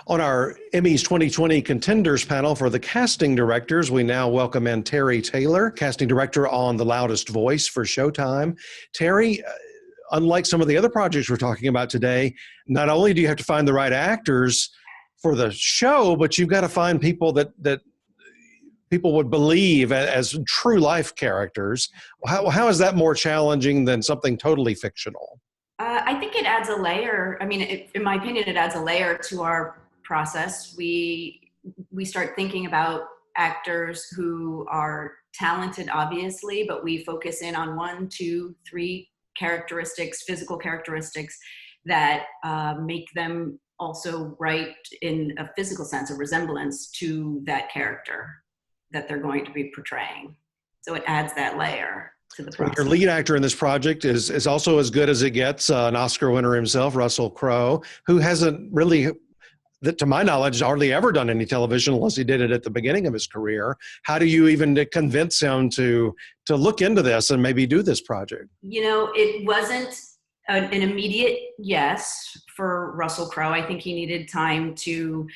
On our Emmys 2020 contenders panel for the casting directors, we now welcome in Terri Taylor, casting director on The Loudest Voice for Showtime. Terri, unlike some of the other projects we're talking about today, not only do you have to find the right actors for the show, but you've got to find people that people would believe as true life characters. How is that more challenging than something totally fictional? I think it adds a layer. I mean, in my opinion, it adds a layer to our process. We start thinking about actors who are talented, obviously, but we focus in on 1, 2, 3 characteristics, physical characteristics that make them also right in a physical sense, a resemblance to that character that they're going to be portraying. So it adds that layer to the process. Your lead actor in this project is also as good as it gets, an Oscar winner himself, Russell Crowe, who hasn't really, to my knowledge, hardly ever done any television unless he did it at the beginning of his career. How do you even convince him to look into this and maybe do this project? You know, it wasn't an immediate yes for Russell Crowe. I think he needed time to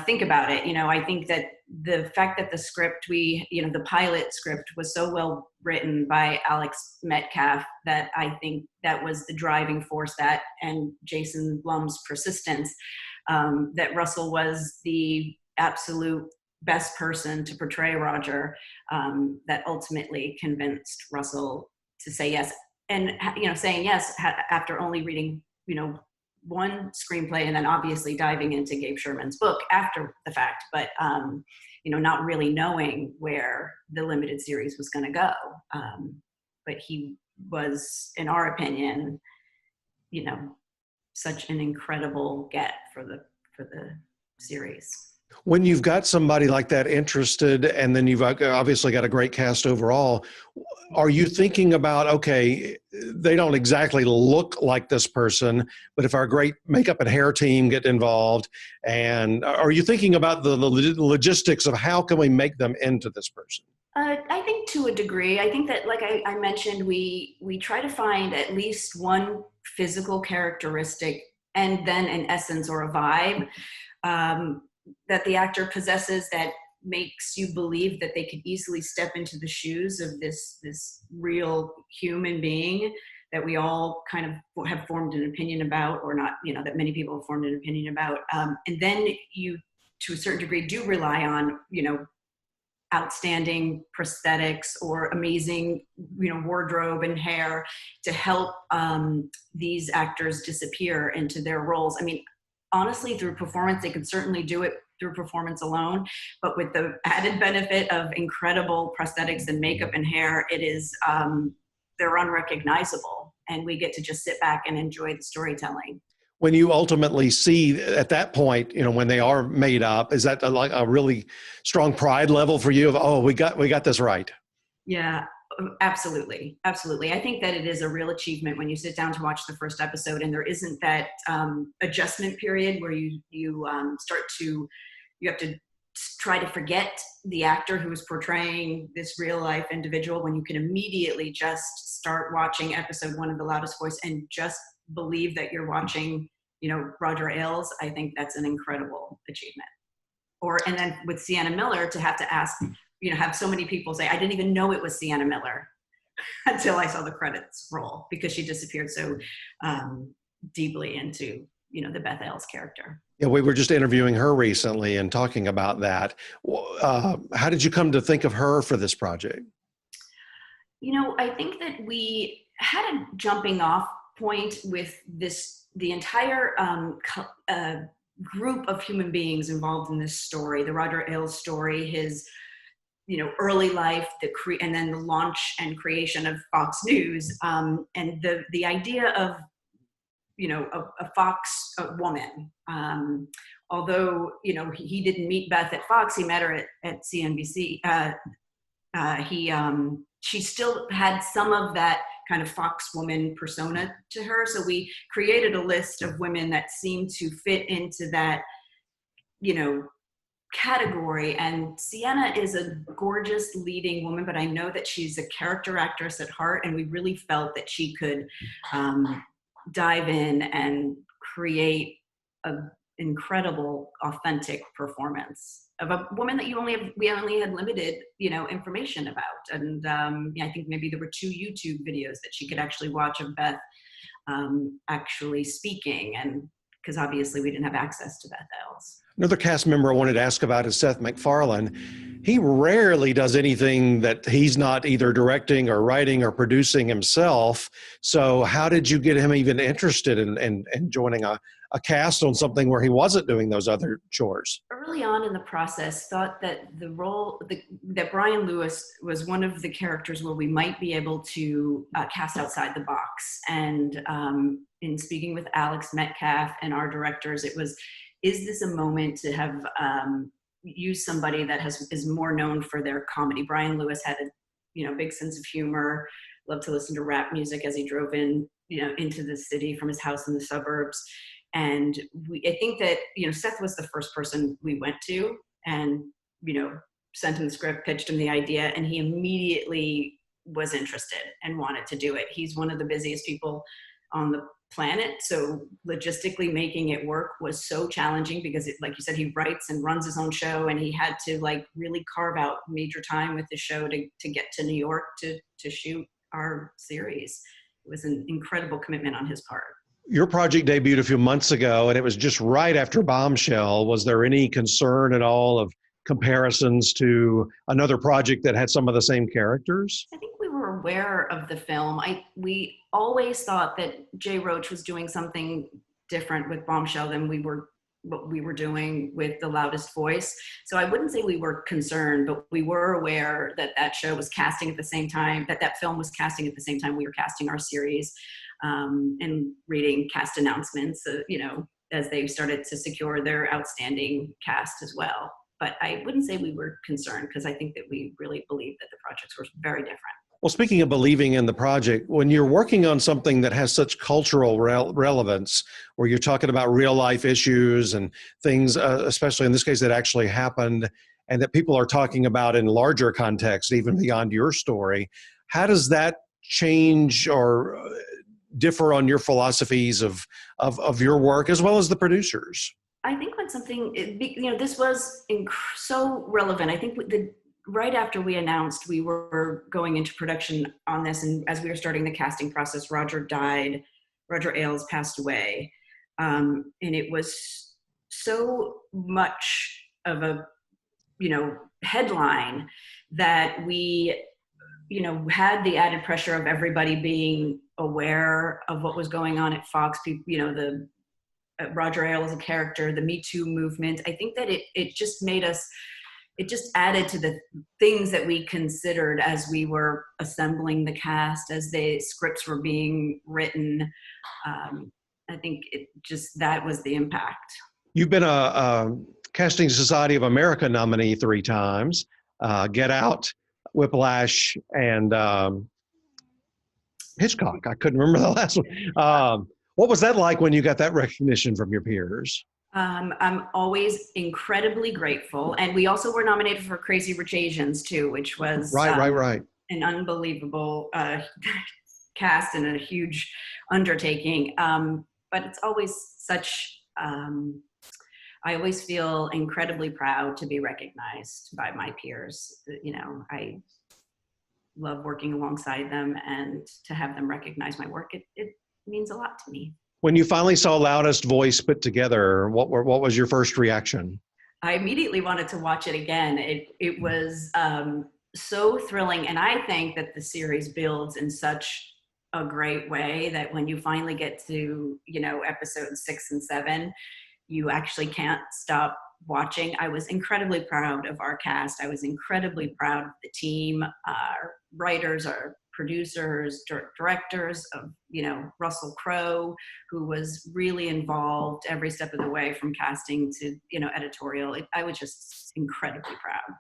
think about it. You know, I think that the fact that the script the pilot script was so well written by Alex Metcalf that I think that was the driving force, that and Jason Blum's persistence, that Russell was the absolute best person to portray Roger, that ultimately convinced Russell to say yes. And, saying yes after only reading, one screenplay and then obviously diving into Gabe Sherman's book after the fact, but, not really knowing where the limited series was going to go. But he was, in our opinion, such an incredible get for the series. When you've got somebody like that interested, and then you've obviously got a great cast overall, are you thinking about, okay, they don't exactly look like this person, but if our great makeup and hair team get involved, and are you thinking about the logistics of how can we make them into this person? I think to a degree. I think that, like I mentioned, we try to find at least one physical characteristic and then an essence or a vibe that the actor possesses that makes you believe that they could easily step into the shoes of this real human being that we all kind of have formed an opinion about, or not, that many people have formed an opinion about. And then you, to a certain degree, do rely on, outstanding prosthetics or amazing, wardrobe and hair to help these actors disappear into their roles. I mean, honestly, through performance, they could certainly do it through performance alone, but with the added benefit of incredible prosthetics and makeup and hair, it is, they're unrecognizable, and we get to just sit back and enjoy the storytelling. When you ultimately see at that point, when they are made up, is that like a really strong pride level for you of, oh, we got this right? Yeah, absolutely. Absolutely. I think that it is a real achievement when you sit down to watch the first episode and there isn't that adjustment period where you have to try to forget the actor who is portraying this real life individual, when you can immediately just start watching episode 1 of The Loudest Voice and just believe that you're watching, Roger Ailes. I think that's an incredible achievement. And then with Sienna Miller, to have to ask, have so many people say, I didn't even know it was Sienna Miller until I saw the credits roll, because she disappeared so deeply into, the Beth Ailes character. Yeah, we were just interviewing her recently and talking about that. How did you come to think of her for this project? I think that we had a jumping off point with the entire group of human beings involved in this story, the Roger Ailes story, his early life, and then the launch and creation of Fox News, and the idea of a Fox woman. Although he didn't meet Beth at Fox, he met her at CNBC. She still had some of that kind of Fox woman persona to her. So we created a list of women that seemed to fit into that, category. And Sienna is a gorgeous leading woman, but I know that she's a character actress at heart, and we really felt that she could dive in and create incredible, authentic performance of a woman that we only had limited, information about. And I think maybe there were 2 YouTube videos that she could actually watch of Beth actually speaking, and because obviously we didn't have access to Beth Els. Another cast member I wanted to ask about is Seth MacFarlane. He rarely does anything that he's not either directing or writing or producing himself. So how did you get him even interested in joining a cast on something where he wasn't doing those other chores? Early on in the process, thought that that Brian Lewis was one of the characters where we might be able to cast outside the box. And in speaking with Alex Metcalf and our directors, it was, is this a moment to have use somebody that is more known for their comedy? Brian Lewis had a big sense of humor, loved to listen to rap music as he drove into the city from his house in the suburbs. And I think that, Seth was the first person we went to and, sent him the script, pitched him the idea, and he immediately was interested and wanted to do it. He's one of the busiest people on the planet. So logistically making it work was so challenging because like you said, he writes and runs his own show, and he had to really carve out major time with the show to get to New York to shoot our series. It was an incredible commitment on his part. Your project debuted a few months ago, and it was just right after Bombshell. Was there any concern at all of comparisons to another project that had some of the same characters? I think we were aware of the film. We always thought that Jay Roach was doing something different with Bombshell than what we were doing with The Loudest Voice. So I wouldn't say we were concerned, but we were aware that show was casting at the same time, that film was casting at the same time we were casting our series. And reading cast announcements, as they started to secure their outstanding cast as well. But I wouldn't say we were concerned because I think that we really believed that the projects were very different. Well, speaking of believing in the project, when you're working on something that has such cultural relevance, where you're talking about real life issues and things, especially in this case that actually happened and that people are talking about in larger context, even beyond your story, how does that change or differ on your philosophies of your work as well as the producers? I think when something, this was so relevant. I think right after we announced we were going into production on this, and as we were starting the casting process, Roger died. Roger Ailes passed away. And it was so much of a, headline that we, had the added pressure of everybody being aware of what was going on at Fox. The Roger Ailes as a character, the Me Too movement. I think that it just made us, it just added to the things that we considered as we were assembling the cast, as the scripts were being written. I think that was the impact. You've been a Casting Society of America nominee 3 times, Get Out, Whiplash, and Hitchcock. I couldn't remember the last one. What was that like when you got that recognition from your peers? I'm always incredibly grateful. And we also were nominated for Crazy Rich Asians too, which was right. An unbelievable cast and a huge undertaking. But it's always such, I always feel incredibly proud to be recognized by my peers. I love working alongside them, and to have them recognize my work, it means a lot to me. When you finally saw Loudest Voice put together, what was your first reaction? I immediately wanted to watch it again. It was so thrilling, and I think that the series builds in such a great way that when you finally get to episodes 6 and 7, you actually can't stop watching. I was incredibly proud of our cast. I was incredibly proud of the team, our writers, our producers, directors, of Russell Crowe, who was really involved every step of the way from casting to editorial. I was just incredibly proud.